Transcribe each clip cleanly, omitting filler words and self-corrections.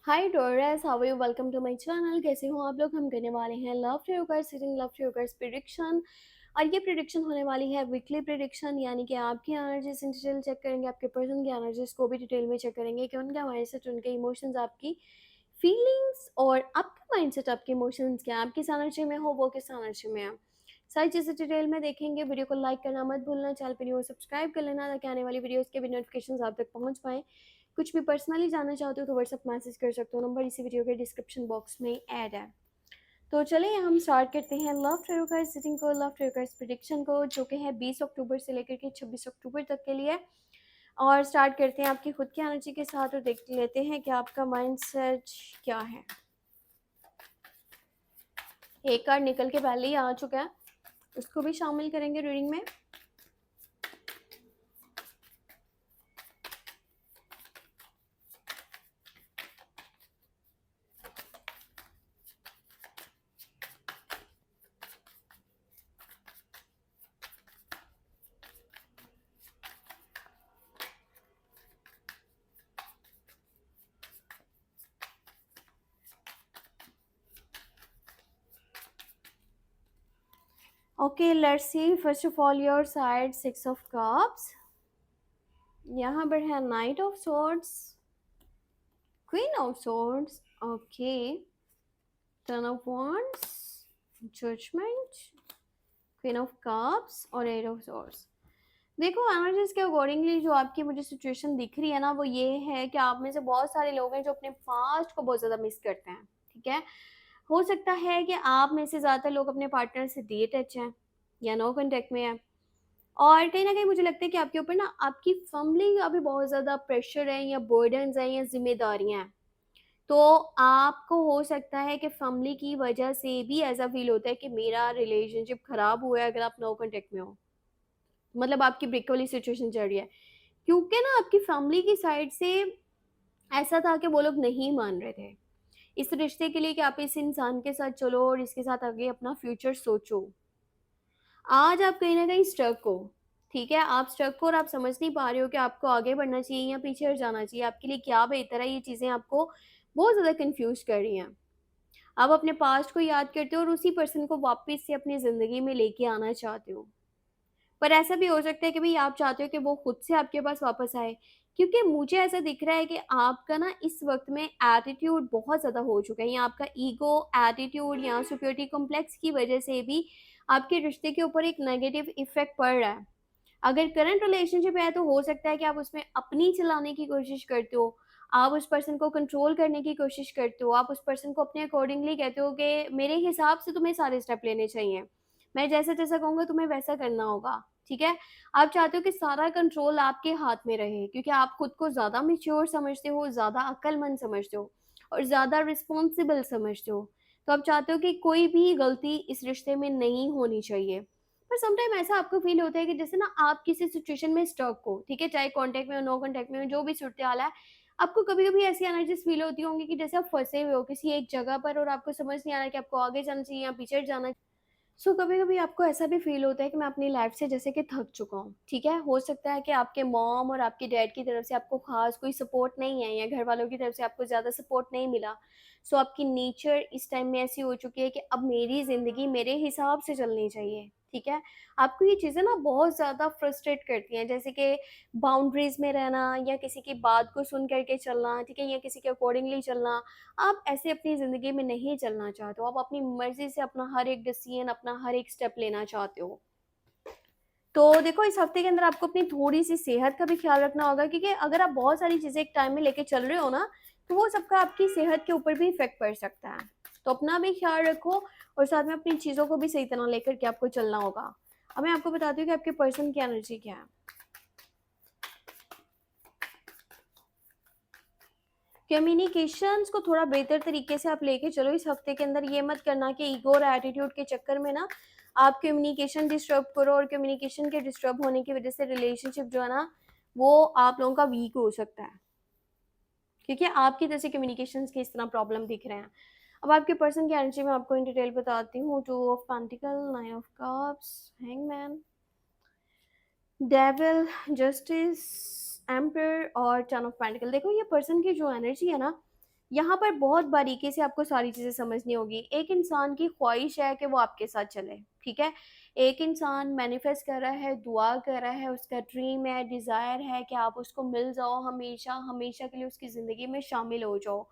Hi dears, how are you? Welcome to my channel. कैसे हो आप लोग? हम करने वाले हैं लव ट्रेवकर्स सीटिंग लव ट्रेवकर्स प्रिडिक्शन। और ये प्रिडिक्शन होने वाली है वीकली प्रिडिक्शन, यानी कि आपकी एनर्जीज इन डिटेल चेक करेंगे, आपके पर्सन की एनर्जीज को भी डिटेल में चेक करेंगे कि उनका माइंडसेट, उनके इमोशंस, आपकी फीलिंग्स और आपका माइंडसेट, आपके इमोशंस क्या, आप किस एनर्जी में हो, वो किस एनर्जी में है, सारी चीज़ें डिटेल में देखेंगे। वीडियो को लाइक करना मत भूलना, चैनल पर न्यू हो सब्सक्राइब कर लेना ताकि आने वाली वीडियोस के भी नोटिफिकेशन आप तक पहुंच पाए। कुछ भी पर्सनली जानना चाहते हो तो व्हाट्सअप मैसेज कर सकते हो, नंबर इसी वीडियो के डिस्क्रिप्शन बॉक्स में ऐड है। तो चलिए हम स्टार्ट करते हैं लव ट्रेवकर्स सिटिंग को, लव ट्रेवकर्स प्रिडिक्शन को, जो कि है 20 अक्टूबर से लेकर के 26 अक्टूबर तक के लिए। और स्टार्ट करते हैं आपकी खुद की एनर्जी के साथ और देख लेते हैं कि आपका माइंडसेट क्या है। एक कार्ड निकल के पहले ही आ चुका है, उसको भी शामिल करेंगे रीडिंग में। Okay, let's see. First of all your side 6 of cups, यहाँ पर है knight of swords, queen of swords, okay, ten of wands, judgement, queen of cups और एट ऑफ सॉर्ड्स। देखो, एनर्जीज के अकॉर्डिंगली जो आपकी मुझे सिचुएशन दिख रही है ना, वो ये है कि आप में से बहुत सारे लोग हैं जो अपने पास्ट को बहुत ज़्यादा मिस करते हैं। ठीक है, हो सकता है कि आप में से ज़्यादातर लोग अपने पार्टनर से डी टच हैं या नो कांटेक्ट में है। और कहीं ना कहीं मुझे लगता है कि आपके ऊपर ना आपकी फैमिली का भी बहुत ज़्यादा प्रेशर है या बर्डन्स हैं या जिम्मेदारियां हैं। तो आपको हो सकता है कि फैमिली की वजह से भी ऐसा फील होता है कि मेरा रिलेशनशिप खराब हुआ है अगर आप नो कांटेक्ट में हो, मतलब आपकी ब्रेक वाली सिचुएशन चल रही है। क्योंकि ना आपकी फैमिली की साइड से ऐसा था कि वो लोग नहीं मान रहे थे इस रिश्ते के लिए कि आप इस इंसान के साथ चलो और इसके साथ आगे अपना फ्यूचर सोचो। आज आप कहीं ना कहीं स्टक हो। ठीक है, आप स्टक हो और आप समझ नहीं पा रहे हो कि आपको आगे बढ़ना चाहिए या पीछे हट जाना चाहिए, आपके लिए क्या बेहतर है। ये चीज़ें आपको बहुत ज़्यादा कंफ्यूज कर रही हैं। आप अपने पास्ट को याद करते हो और उसी पर्सन को वापस से अपनी ज़िंदगी में लेके आना चाहते हो। पर ऐसा भी हो सकता है कि भाई आप चाहते हो कि वो खुद से आपके पास वापस आए, क्योंकि मुझे ऐसा दिख रहा है कि आपका ना इस वक्त में एटीट्यूड बहुत ज़्यादा हो चुका है, या आपका ईगो, एटीट्यूड या सुपरियोरिटी कॉम्प्लेक्स की वजह से भी आपके रिश्ते के ऊपर एक नेगेटिव इफेक्ट पड़ रहा है। अगर करंट रिलेशनशिप है तो हो सकता है कि आप उसमें अपनी चलाने की कोशिश करते हो, आप उस पर्सन को कंट्रोल करने की कोशिश करते हो, आप उस पर्सन को अपने अकॉर्डिंगली कहते हो कि मेरे हिसाब से तुम्हें सारे स्टेप लेने चाहिए, मैं जैसा जैसा कहूँगा तुम्हें वैसा करना होगा। ठीक है, आप चाहते हो कि सारा कंट्रोल आपके हाथ में रहे, क्योंकि आप खुद को ज़्यादा मेच्योर समझते हो, ज़्यादा अक्लमंद समझते हो और ज़्यादा रिस्पॉन्सिबल समझते हो। तो आप चाहते हो कि कोई भी गलती इस रिश्ते में नहीं होनी चाहिए। पर समटाइम ऐसा आपको फील होता है कि जैसे ना आप किसी सिचुएशन में स्टक हो। ठीक है, चाहे कांटेक्ट में हो, नो कांटेक्ट में हो, जो भी सूरत हाल है, आपको कभी कभी ऐसी एनर्जीज फील होती होंगी कि जैसे आप फंसे हुए हो किसी एक जगह पर और आपको समझ नहीं आ रहा कि आपको आगे जाना चाहिए या पीछे जाना। सो कभी कभी आपको ऐसा भी फील होता है कि मैं अपनी लाइफ से जैसे कि थक चुका हूँ। ठीक है, हो सकता है कि आपके मॉम और आपके डैड की तरफ से आपको खास कोई सपोर्ट नहीं है या घर वालों की तरफ से आपको ज़्यादा सपोर्ट नहीं मिला। सो आपकी नेचर इस टाइम में ऐसी हो चुकी है कि अब मेरी ज़िंदगी मेरे हिसाब से चलनी चाहिए। ठीक है, आपको ये चीज़ें ना बहुत ज़्यादा फ्रस्ट्रेट करती हैं, जैसे कि बाउंड्रीज में रहना या किसी की बात को सुन करके चलना। ठीक है, या किसी के अकॉर्डिंगली चलना। आप ऐसे अपनी ज़िंदगी में नहीं चलना चाहते हो, आप अपनी मर्ज़ी से अपना हर एक डिसीजन, अपना हर एक स्टेप लेना चाहते हो। तो देखो, इस हफ्ते के अंदर आपको अपनी थोड़ी-सी सेहत का भी ख़्याल रखना होगा, क्योंकि अगर आप बहुत सारी चीज़ें एक टाइम में लेके चल रहे हो ना, तो वो सबका आपकी सेहत के ऊपर भी इफ़ेक्ट पड़ सकता है। तो अपना भी ख़्याल रखो और साथ में अपनी चीज़ों को भी सही तरह लेकर के आपको चलना होगा। अब मैं आपको बताती हूँ कि आपके पर्सन की एनर्जी क्या है। कम्युनिकेशंस को थोड़ा बेहतर तरीके से आप लेके चलो इस हफ्ते के अंदर। ये मत करना कि ईगो और एटीट्यूड के चक्कर में ना आप कम्युनिकेशन डिस्टर्ब करो, और कम्युनिकेशन के डिस्टर्ब होने की वजह से रिलेशनशिप जो है ना, वो आप लोगों का वीक हो सकता है, क्योंकि आपकी जैसे कम्युनिकेशंस के इस तरह प्रॉब्लम दिख रहे हैं। अब आपके पर्सन की एनर्जी में आपको इन डिटेल बताती हूँ। 2 of pentacle, 9 of cups, hangman, devil, justice, emperor और 10 ऑफ पेंटिकल। देखो, ये पर्सन की जो एनर्जी है ना, यहाँ पर बहुत बारीकी से आपको सारी चीज़ें समझनी होगी। एक इंसान की ख्वाहिश है कि वो आपके साथ चले, ठीक है? एक इंसान मैनिफेस्ट कर रहा है, दुआ कर रहा है, उसका ड्रीम है, डिज़ायर है कि आप उसको मिल जाओ हमेशा, हमेशा के लिए उसकी ज़िंदगी में शामिल हो जाओ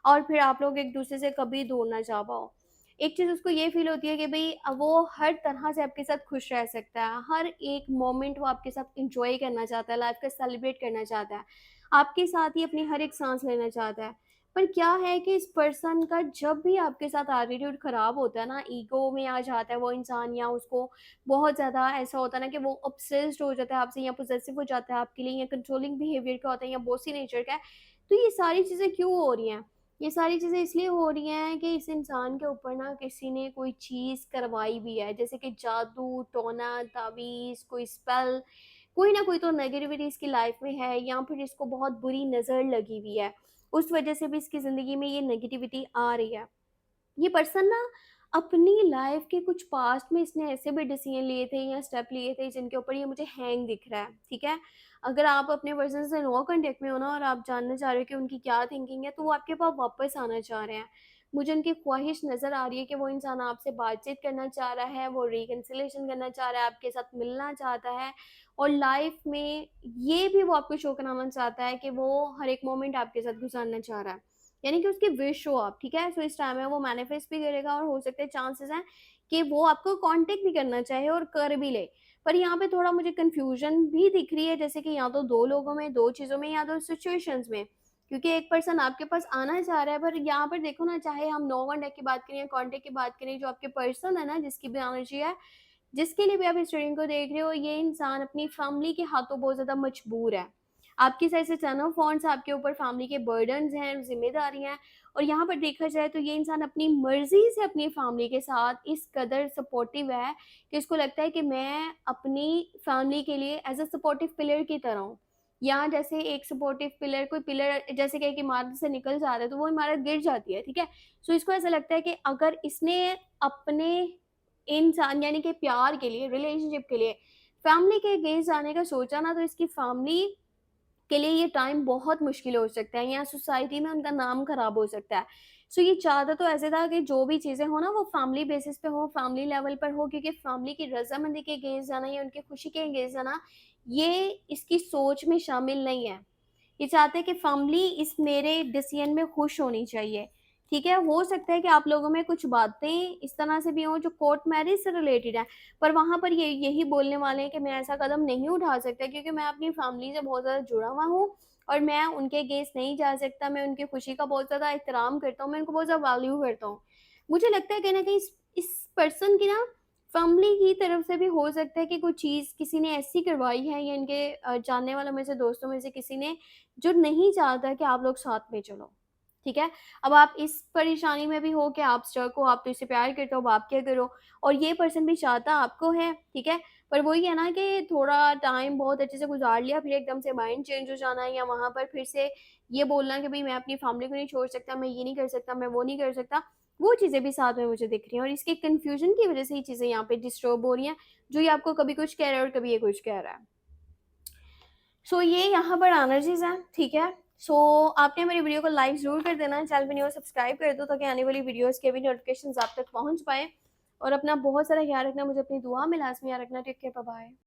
और फिर आप लोग एक-दूसरे से कभी दूर ना जा पाओ। एक चीज़ उसको ये फ़ील होती है कि भई वो हर तरह से आपके साथ खुश रह सकता है, हर एक मोमेंट वो आपके साथ एन्जॉय करना चाहता है, लाइफ़ को सेलिब्रेट करना चाहता है, आपके साथ ही अपनी हर एक साँस लेना चाहता है। पर क्या है कि इस पर्सन का जब भी आपके साथ एटीट्यूड खराब होता है ना, ईगो में आ जाता है वो इंसान या उसको बहुत ज़्यादा ऐसा होता है ना कि वो ऑब्सेस्ड हो जाता है आपसे या पॉसेसिव हो जाता है आपके लिए या कंट्रोलिंग बिहेवियर का होता है या बॉसी नेचर का है, तो ये सारी चीज़ें क्यों हो रही हैं? ये सारी चीज़ें इसलिए हो रही हैं कि इस इंसान के ऊपर ना किसी ने कोई चीज़ करवाई भी है, जैसे कि जादू, टोना, तावीज़, कोई स्पेल, कोई ना कोई तो नेगेटिविटी इसकी लाइफ में है या फिर इसको बहुत बुरी नज़र लगी हुई है। उस वजह से भी इसकी ज़िंदगी में ये नेगेटिविटी आ रही है। ये पर्सन ना अपनी लाइफ के कुछ पास्ट में इसने ऐसे भी डिसीजन लिए थे या स्टेप लिए थे जिनके ऊपर ये मुझे हैंग दिख रहा है, ठीक है? अगर आप अपने पर्सन से नो कॉन्टैक्ट में हो ना और आप जानना चाह रहे हो कि उनकी क्या थिंकिंग है, तो वो आपके पास वापस आना चाह रहे हैं। मुझे उनकी ख्वाहिश नज़र आ रही है कि वो इंसान आपसे बातचीत करना चाह रहा है, वो रिकन्सिलिएशन करना चाह रहा है, आपके साथ मिलना चाहता है और लाइफ में ये भी वो आपको शो कराना चाहता है कि वो हर एक मोमेंट आपके साथ गुज़ारना चाह रहा है। यानी कि उसकी विश हो आप, ठीक है? सो इस टाइम में वो मैनिफेस्ट भी करेगा और हो सकते हैं चांसेस हैं कि वो आपको कांटेक्ट भी करना चाहे और कर भी ले। पर यहाँ पे थोड़ा मुझे कन्फ्यूज़न भी दिख रही है जैसे कि या तो 2 लोगों में, 2 चीज़ों में या 2 सिचुएशंस में। क्योंकि एक पर्सन आपके पास आना चाह रहा है पर यहाँ पर देखो ना चाहे हम नो कॉन्टैक्ट की बात करें या कॉन्टैक्ट की बात करें, जो आपके पर्सन है ना जिसकी भी एनर्जी है, जिसके लिए भी आप इस रीडिंग को देख रहे हो, ये इंसान अपनी फैमिली के हाथों बहुत ज़्यादा मजबूर है। आपकी साइड से टर्न ऑफ वॉन्ट्स आपके ऊपर फैमिली के बर्डन्स हैं, ज़िम्मेदारियाँ हैं और यहाँ पर देखा जाए तो ये इंसान अपनी मर्ज़ी से अपनी फैमिली के साथ इस कदर सपोर्टिव है कि इसको लगता है कि मैं अपनी फैमिली के लिए एज़ अ सपोर्टिव पिलर की तरह हूँ। या जैसे एक सपोर्टिव पिलर कोई पिलर जैसे कि एक इमारत से निकल जा रहा है तो वो इमारत गिर जाती है, ठीक है? सो इसको ऐसा लगता है कि अगर इसने अपने इंसान यानी कि प्यार के लिए, रिलेशनशिप के लिए फैमिली के अगेंस्ट जाने का सोचा ना तो इसकी फैमिली के लिए ये टाइम बहुत मुश्किल हो सकता है या सोसाइटी में उनका नाम खराब हो सकता है। सो ये चाहता तो ऐसे था कि जो भी चीज़ें हो ना वो फैमिली बेसिस पे हो, फैमिली लेवल पर हो क्योंकि फैमिली की रज़ामंदी के अगेंस्ट जाना या उनकी खुशी के अगेंस्ट जाना, ये इसकी सोच में शामिल नहीं है। ये चाहते हैं कि फैमिली इस मेरे डिसीजन में खुश होनी चाहिए, ठीक है? हो सकता है कि आप लोगों में कुछ बातें इस तरह से भी हों जो कोर्ट मैरिज से रिलेटेड हैं, पर वहाँ पर ये यही बोलने वाले हैं कि मैं ऐसा कदम नहीं उठा सकता क्योंकि मैं अपनी फैमिली से बहुत ज़्यादा जुड़ा हुआ हूँ और मैं उनके अगेंस्ट नहीं जा सकता, मैं उनकी खुशी का बहुत ज़्यादा एहतराम करता हूँ, मैं उनको बहुत ज़्यादा वैल्यू करता हूँ। मुझे लगता है कहीं न कहीं इस पर्सन की ना फैमिली की तरफ से भी हो सकता है कि कोई चीज़ किसी ने ऐसी करवाई है या इनके जानने वालों में से, दोस्तों में से किसी ने जो नहीं चाहता कि आप लोग साथ में चलो, ठीक है? अब आप इस परेशानी में भी हो कि आप स्टक हो, आप तो इससे प्यार करते हो, अब आप क्या करो? और ये पर्सन भी चाहता आपको है, ठीक है? पर वही है ना कि थोड़ा टाइम बहुत अच्छे से गुज़ार लिया, फिर एकदम से माइंड चेंज हो जाना या वहाँ पर फिर से ये बोलना कि भई मैं अपनी फैमिली को नहीं छोड़ सकता, मैं ये नहीं कर सकता, मैं वो नहीं कर सकता, वो चीज़ें भी साथ में मुझे दिख रही हैं और इसके कन्फ्यूज़न की वज़ह से ये चीज़ें यहाँ पे डिस्टर्ब हो रही हैं, जो ये आपको कभी कुछ कह रहा है और कभी ये कुछ कह रहा है। सो ये यहाँ पर एनर्जीज़ हैं, ठीक है? सो आपने मेरी वीडियो को लाइक ज़रूर कर देना, चैनल पे न्यू हो सब्सक्राइब कर दो ताकि आने वाली वीडियोज़ के भी नोटिफ़िकेशंस आप तक पहुँच पाएँ और अपना बहुत सारा ख्याल रखना, मुझे अपनी दुआ में लाज़मी याद रखना। Take care, bye bye.